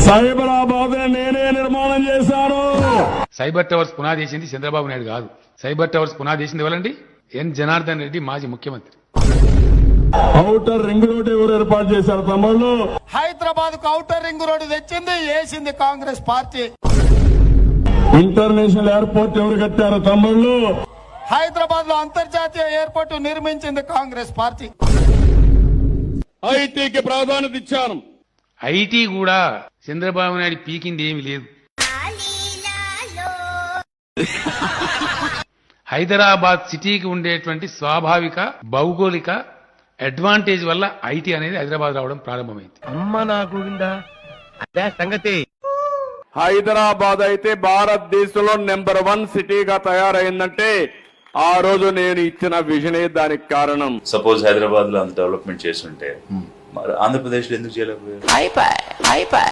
సైబరాబాద్ నేనే నిర్మాణం చేశాను. సైబర్ టవర్స్ పునాది చేసింది చంద్రబాబు నాయుడు కాదు. సైబర్ టవర్స్ పునాది చేసింది ఎవరండి? ఎన్ జనార్దన్ రెడ్డి, మాజీ ముఖ్యమంత్రి. ఔటర్ రింగ్ రోడ్ ఎవరు ఏర్పాటు చేశారు తమ్ముళ్ళు? హైదరాబాద్ కు ఔటర్ రింగ్ రోడ్డు తెచ్చింది వేసింది కాంగ్రెస్ పార్టీ. ఇంటర్నేషనల్ ఎయిర్పోర్ట్ ఎవరు కట్టారు తమ్ముళ్ళు? హైదరాబాద్ లో అంతర్జాతీయ ఎయిర్పోర్ట్ నిర్మించింది కాంగ్రెస్ పార్టీ. ఐటీకి ప్రాధాన్యత ఇచ్చాను. ఐటీ కూడా చంద్రబాబు నాయుడు పీకింది ఏమీ లేదు. హైదరాబాద్ సిటీకి ఉండేటువంటి స్వాభావిక భౌగోళిక అడ్వాంటేజ్ వల్ల ఐటీ అనేది హైదరాబాద్ రావడం ప్రారంభమైంది. అమ్మ నా గోవిందా, అదే సంగతి. హైదరాబాద్ అయితే భారతదేశంలో నెంబర్ 1 సిటీగా తయారైందంటే ఆ రోజు నేను ఇచ్చిన విజనే దానికి కారణం. సపోజ్ హైదరాబాద్ లో అంత డెవలప్మెంట్ చేస్తుంటే మరి ఆంధ్రప్రదేశ్ లో ఎందుకు చేయలేకపోయారు?